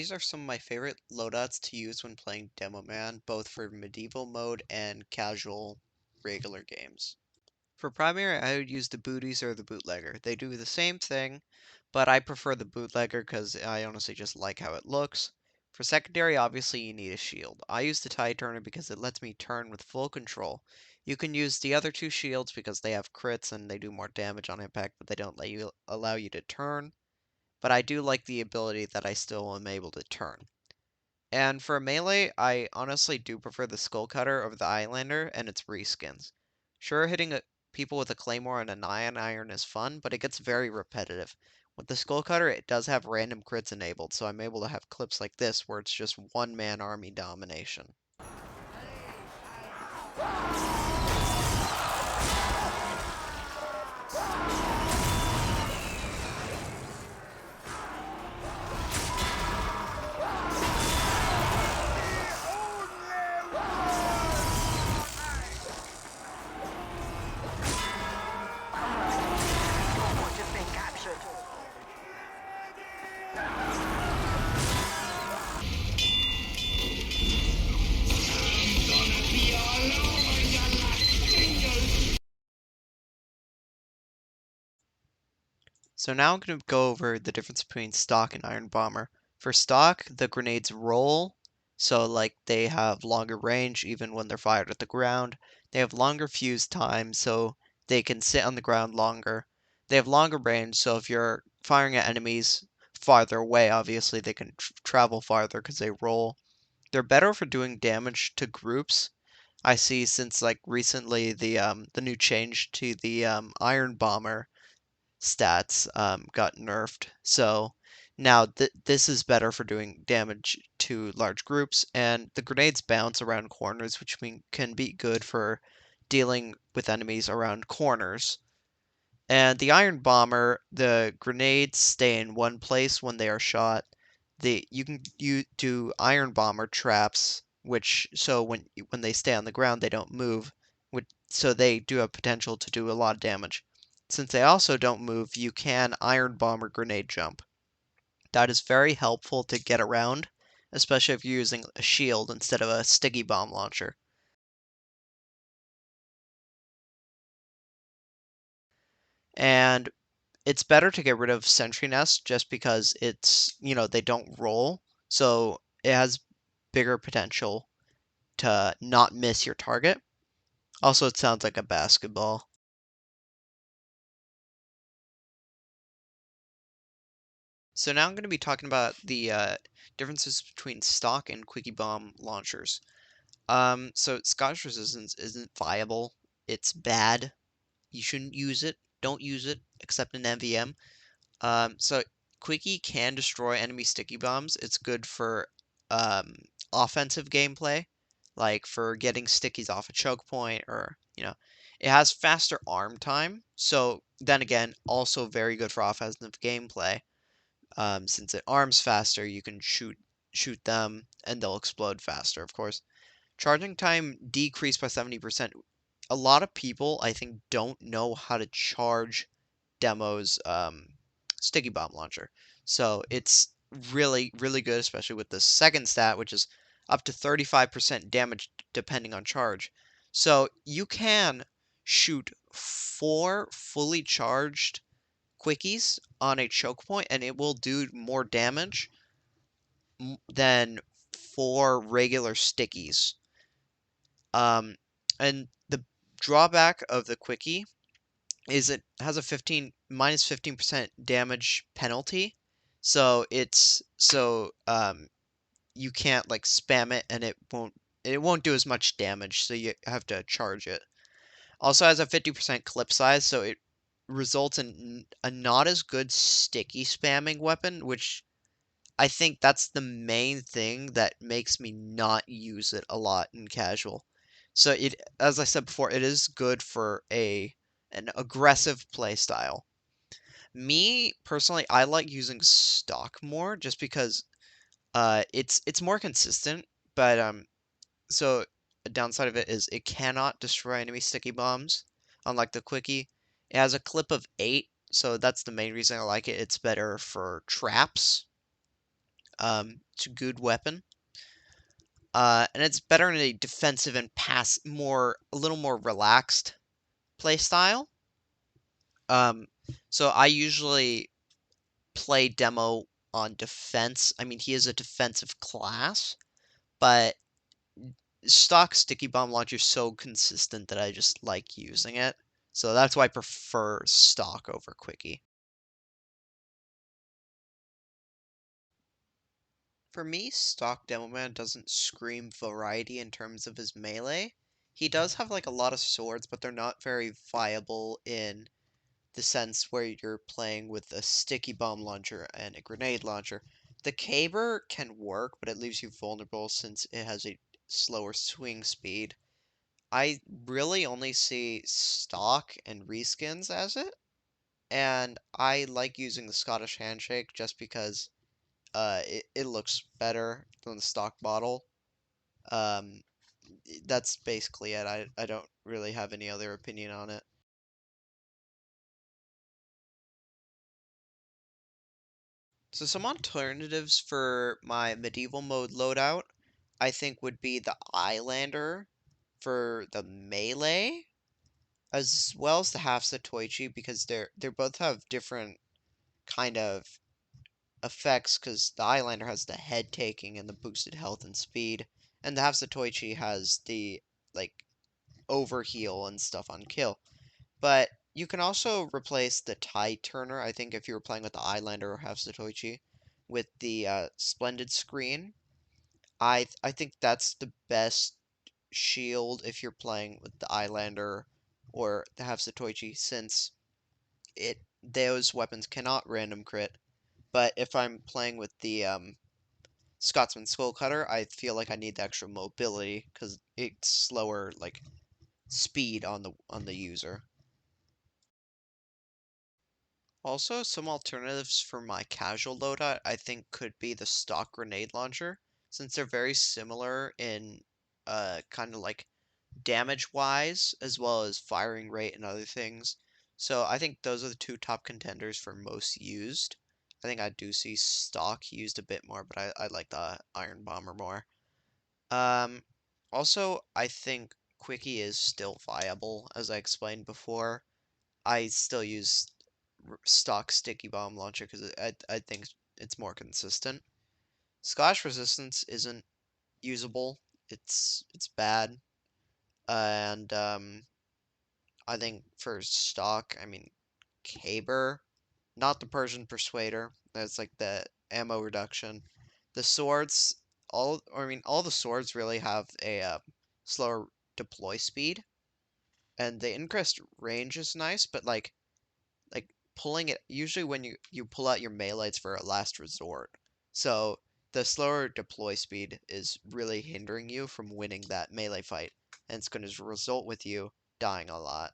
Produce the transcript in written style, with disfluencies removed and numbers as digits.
these are some of my favorite loadouts to use when playing Demoman, both for medieval mode and casual regular games. For primary, I would use the booties or the bootlegger. They do the same thing, but I prefer the bootlegger because I honestly just like how it looks. For secondary, obviously you need a shield. I use the tie turner because it lets me turn with full control. You can use the other two shields because they have crits and they do more damage on impact, but they don't allow you to turn. But I do like the ability that I still am able to turn. And for melee, I honestly do prefer the Skull Cutter over the Eyelander and its reskins. Sure, hitting people with a Claymore and a Nyan Iron is fun, but it gets very repetitive. With the Skull Cutter, it does have random crits enabled, so I'm able to have clips like this where it's just one-man army domination. So now I'm going to go over the difference between stock and Iron Bomber. For stock, the grenades roll, so like they have longer range even when they're fired at the ground. They have longer fuse time, so they can sit on the ground longer. They have longer range, so if you're firing at enemies farther away, obviously they can travel farther because they roll. They're better for doing damage to groups. I see since like recently the new change to the Iron Bomber stats got nerfed. So now this is better for doing damage to large groups, and the grenades bounce around corners, which can be good for dealing with enemies around corners. And the Iron Bomber, the grenades stay in one place when they are shot. You do Iron Bomber traps, which so when they stay on the ground, they don't move, so they do have potential to do a lot of damage. Since they also don't move, you can Iron Bomber grenade jump. That is very helpful to get around, especially if you're using a shield instead of a sticky bomb launcher. And it's better to get rid of Sentry Nest just because they don't roll, so it has bigger potential to not miss your target. Also, it sounds like a basketball. So now I'm going to be talking about the differences between stock and quickie bomb launchers. So Scottish Resistance isn't viable. It's bad. You shouldn't use it. Don't use it except in MVM. So Quickie can destroy enemy sticky bombs. It's good for um, offensive gameplay, like for getting stickies off a choke point, or it has faster arm time. So then again, also very good for offensive gameplay. Since it arms faster, you can shoot them and they'll explode faster. Of course, charging time decreased by 70%. A lot of people, I think, don't know how to charge Demo's sticky bomb launcher. So it's really, really good, especially with the second stat, which is up to 35% damage depending on charge. So you can shoot 4 fully charged quickies on a choke point, and it will do more damage than 4 regular stickies. And the drawback of the quickie is it has a 15% damage penalty. So you can't like spam it and it won't do as much damage, so you have to charge it. Also has a 50% clip size, so it results in a not as good sticky spamming weapon, which I think that's the main thing that makes me not use it a lot in casual. So as I said before, it is good for an aggressive play style. Me personally, I like using stock more just because it's more consistent, but so a downside of it is it cannot destroy enemy sticky bombs, unlike the quickie. It has a clip of 8, so that's the main reason I like it. It's better for traps. It's a good weapon. And it's better in a defensive and a little more relaxed playstyle. Um, so I usually play Demo on defense. I mean, he is a defensive class, but stock sticky bomb launcher is so consistent that I just like using it. So that's why I prefer stock over quickie. For me, stock Demoman doesn't scream variety in terms of his melee. He does have like a lot of swords, but they're not very viable in the sense where you're playing with a sticky bomb launcher and a grenade launcher. The caber can work, but it leaves you vulnerable since it has a slower swing speed. I really only see stock and reskins as it, and I like using the Scottish handshake just because it looks better than the stock bottle. Um, that's basically it. I don't really have any other opinion on it. So some alternatives for my medieval mode loadout, I think would be the Eyelander for the melee, as well as the half Satoichi because they both have different kind of effects because the Eyelander has the head taking and the boosted health and speed, and the half Satoichi has the like overheal and stuff on kill. But you can also replace the Tide Turner, I think if you were playing with the Eyelander or half Satoichi, with the Splendid Screen. I think that's the best shield if you're playing with the Eyelander or the half Satoichi, since those weapons cannot random crit. But if I'm playing with the Scotsman Skullcutter, I feel like I need the extra mobility because it's slower like speed on the user. Also, some alternatives for my casual loadout I think could be the stock grenade launcher, since they're very similar in kind of like damage wise as well as firing rate and other things. So I think those are the two top contenders for most used. I think I do see stock used a bit more, but I like the Iron Bomber more. Um, Also, I think Quickie is still viable, as I explained before. I still use stock Sticky Bomb Launcher because I think it's more consistent. Scotch Resistance isn't usable. It's bad. And I think for stock, I mean, Caber, not the Persian Persuader. That's like the ammo reduction. The swords, all the swords really have a slower deploy speed, and the increased range is nice, but like pulling it usually when you pull out your melee, it's for a last resort. So the slower deploy speed is really hindering you from winning that melee fight, and it's going to result with you dying a lot.